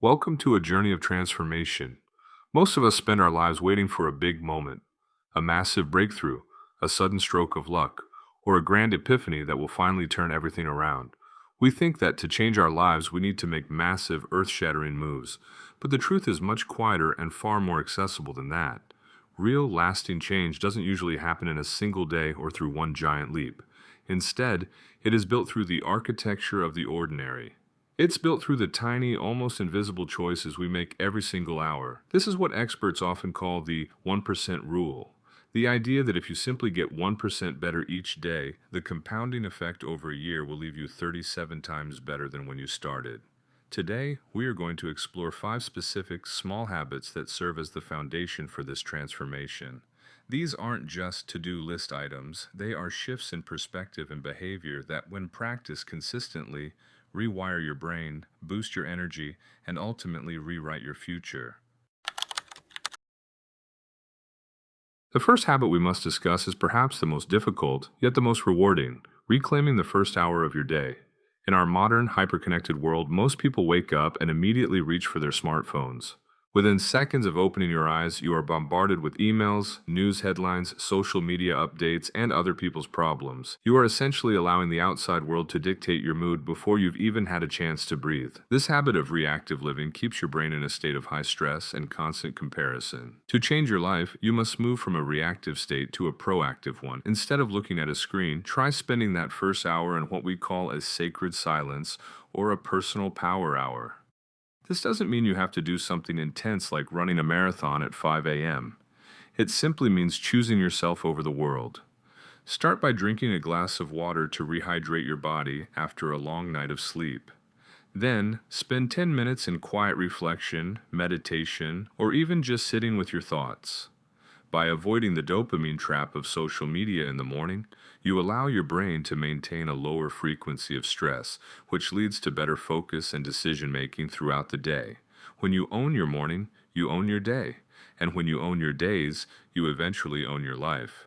Welcome to a journey of transformation. Most of us spend our lives waiting for a big moment, a massive breakthrough, a sudden stroke of luck, or a grand epiphany that will finally turn everything around. We think that to change our lives, we need to make massive, earth shattering moves, but the truth is much quieter and far more accessible than that. Real, lasting change doesn't usually happen in a single day or through one giant leap. Instead, it is built through the architecture of the ordinary. It's built through the tiny, almost invisible choices we make every single hour. This is what experts often call the 1% rule. The idea that if you simply get 1% better each day, the compounding effect over a year will leave you 37 times better than when you started. Today, we are going to explore 5 specific small habits that serve as the foundation for this transformation. These aren't just to-do list items, they are shifts in perspective and behavior that, when practiced consistently, rewire your brain, boost your energy, and ultimately rewrite your future. The first habit we must discuss is perhaps the most difficult, yet the most rewarding: reclaiming the first hour of your day. In our modern, hyper-connected world, most people wake up and immediately reach for their smartphones. Within seconds of opening your eyes, you are bombarded with emails, news headlines, social media updates, and other people's problems. You are essentially allowing the outside world to dictate your mood before you've even had a chance to breathe. This habit of reactive living keeps your brain in a state of high stress and constant comparison. To change your life, you must move from a reactive state to a proactive one. Instead of looking at a screen, try spending that first hour in what we call a sacred silence or a personal power hour. This doesn't mean you have to do something intense like running a marathon at 5 a.m. It simply means choosing yourself over the world. Start by drinking a glass of water to rehydrate your body after a long night of sleep. Then, spend 10 minutes in quiet reflection, meditation, or even just sitting with your thoughts. By avoiding the dopamine trap of social media in the morning, you allow your brain to maintain a lower frequency of stress, which leads to better focus and decision making throughout the day. When you own your morning, you own your day. And when you own your days, you eventually own your life.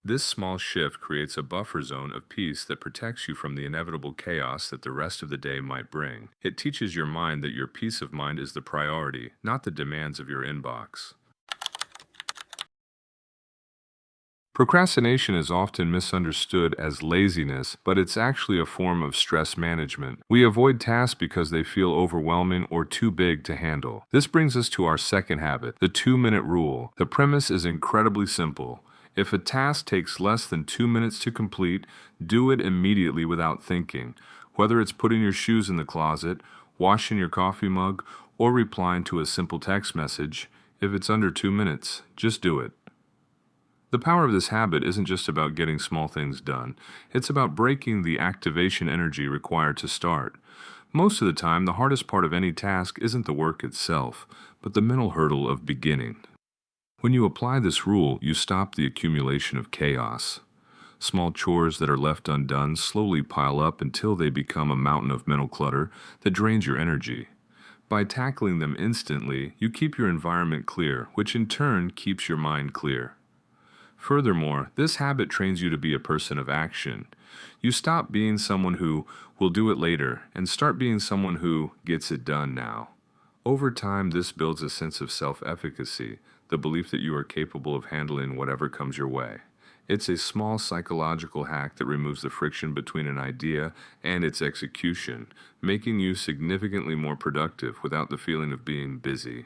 This small shift creates a buffer zone of peace that protects you from the inevitable chaos that the rest of the day might bring. It teaches your mind that your peace of mind is the priority, not the demands of your inbox. Procrastination is often misunderstood as laziness, but it's actually a form of stress management. We avoid tasks because they feel overwhelming or too big to handle. This brings us to our second habit, the 2-minute rule. The premise is incredibly simple. If a task takes less than 2 minutes to complete, do it immediately without thinking. Whether it's putting your shoes in the closet, washing your coffee mug, or replying to a simple text message, if it's under 2 minutes, just do it. The power of this habit isn't just about getting small things done. It's about breaking the activation energy required to start. Most of the time, the hardest part of any task isn't the work itself, but the mental hurdle of beginning. When you apply this rule, you stop the accumulation of chaos. Small chores that are left undone slowly pile up until they become a mountain of mental clutter that drains your energy. By tackling them instantly, you keep your environment clear, which in turn keeps your mind clear. Furthermore, this habit trains you to be a person of action. You stop being someone who will do it later and start being someone who gets it done now. Over time, this builds a sense of self-efficacy, the belief that you are capable of handling whatever comes your way. It's a small psychological hack that removes the friction between an idea and its execution, making you significantly more productive without the feeling of being busy.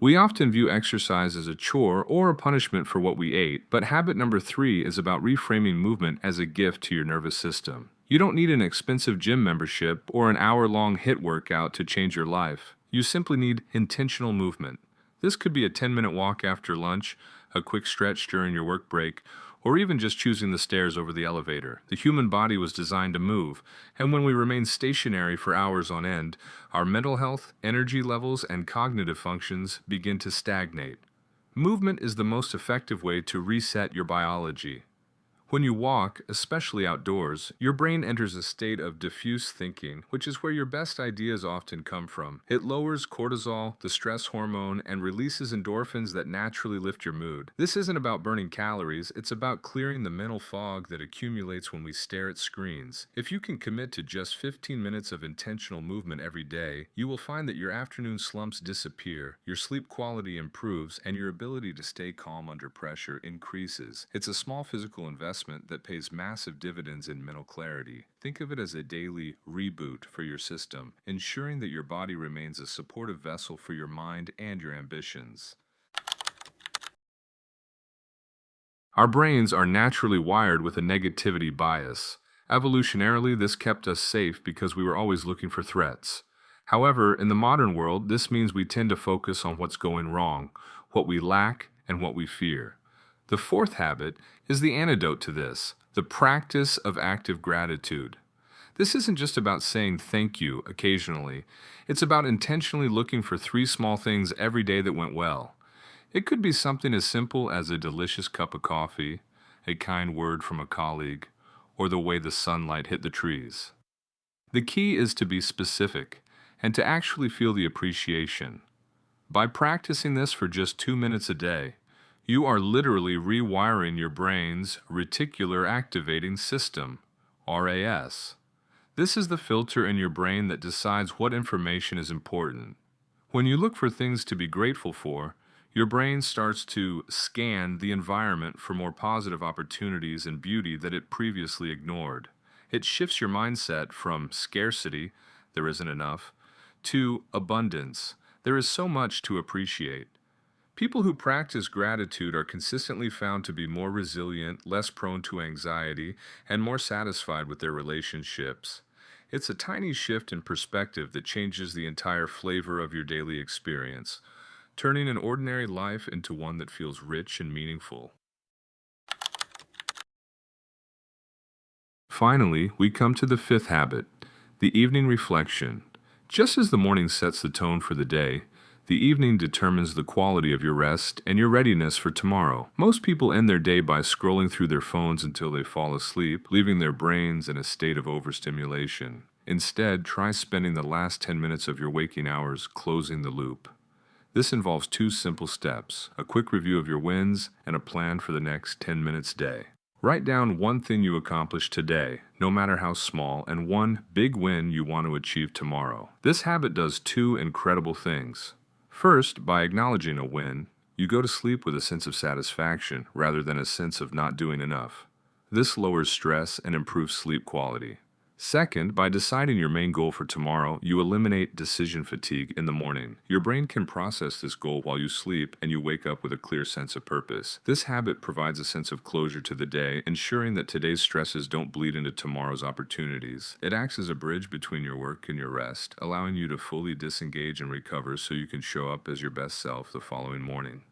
We often view exercise as a chore or a punishment for what we ate, but habit number 3 is about reframing movement as a gift to your nervous system. You don't need an expensive gym membership or an hour-long HIIT workout to change your life. You simply need intentional movement. This could be a 10-minute walk after lunch, a quick stretch during your work break, or even just choosing the stairs over the elevator. The human body was designed to move, and when we remain stationary for hours on end, our mental health, energy levels, and cognitive functions begin to stagnate. Movement is the most effective way to reset your biology. When you walk, especially outdoors, your brain enters a state of diffuse thinking, which is where your best ideas often come from. It lowers cortisol, the stress hormone, and releases endorphins that naturally lift your mood. This isn't about burning calories, it's about clearing the mental fog that accumulates when we stare at screens. If you can commit to just 15 minutes of intentional movement every day, you will find that your afternoon slumps disappear, your sleep quality improves, and your ability to stay calm under pressure increases. It's a small physical investment that pays massive dividends in mental clarity. Think of it as a daily reboot for your system, ensuring that your body remains a supportive vessel for your mind and your ambitions. Our brains are naturally wired with a negativity bias. Evolutionarily, this kept us safe because we were always looking for threats. However, in the modern world, this means we tend to focus on what's going wrong, what we lack, and what we fear. The fourth habit is the antidote to this, the practice of active gratitude. This isn't just about saying thank you occasionally, it's about intentionally looking for three small things every day that went well. It could be something as simple as a delicious cup of coffee, a kind word from a colleague, or the way the sunlight hit the trees. The key is to be specific and to actually feel the appreciation. By practicing this for just 2 minutes a day, you are literally rewiring your brain's reticular activating system, RAS. This is the filter in your brain that decides what information is important. When you look for things to be grateful for, your brain starts to scan the environment for more positive opportunities and beauty that it previously ignored. It shifts your mindset from scarcity, there isn't enough, to abundance, there is so much to appreciate. People who practice gratitude are consistently found to be more resilient, less prone to anxiety, and more satisfied with their relationships. It's a tiny shift in perspective that changes the entire flavor of your daily experience, turning an ordinary life into one that feels rich and meaningful. Finally, we come to the fifth habit, the evening reflection. Just as the morning sets the tone for the day, the evening determines the quality of your rest and your readiness for tomorrow. Most people end their day by scrolling through their phones until they fall asleep, leaving their brains in a state of overstimulation. Instead, try spending the last 10 minutes of your waking hours closing the loop. This involves two simple steps, a quick review of your wins and a plan for the next 10 minutes day. Write down one thing you accomplished today, no matter how small, and one big win you want to achieve tomorrow. This habit does two incredible things. First, by acknowledging a win, you go to sleep with a sense of satisfaction rather than a sense of not doing enough. This lowers stress and improves sleep quality. Second, by deciding your main goal for tomorrow, you eliminate decision fatigue in the morning. Your brain can process this goal while you sleep, and you wake up with a clear sense of purpose. This habit provides a sense of closure to the day, ensuring that today's stresses don't bleed into tomorrow's opportunities. It acts as a bridge between your work and your rest, allowing you to fully disengage and recover so you can show up as your best self the following morning.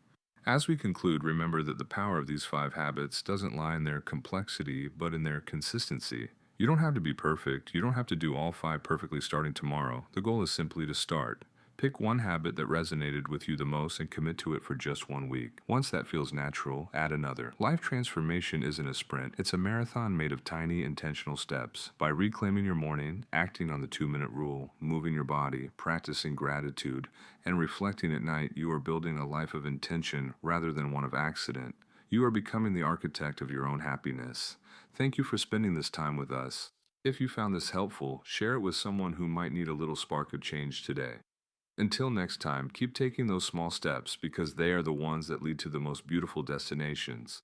As we conclude, remember that the power of these 5 habits doesn't lie in their complexity, but in their consistency. You don't have to be perfect. You don't have to do all 5 perfectly starting tomorrow. The goal is simply to start. Pick one habit that resonated with you the most and commit to it for just 1 week. Once that feels natural, add another. Life transformation isn't a sprint. It's a marathon made of tiny, intentional steps. By reclaiming your morning, acting on the 2-minute rule, moving your body, practicing gratitude, and reflecting at night, you are building a life of intention rather than one of accident. You are becoming the architect of your own happiness. Thank you for spending this time with us. If you found this helpful, share it with someone who might need a little spark of change today. Until next time, keep taking those small steps because they are the ones that lead to the most beautiful destinations.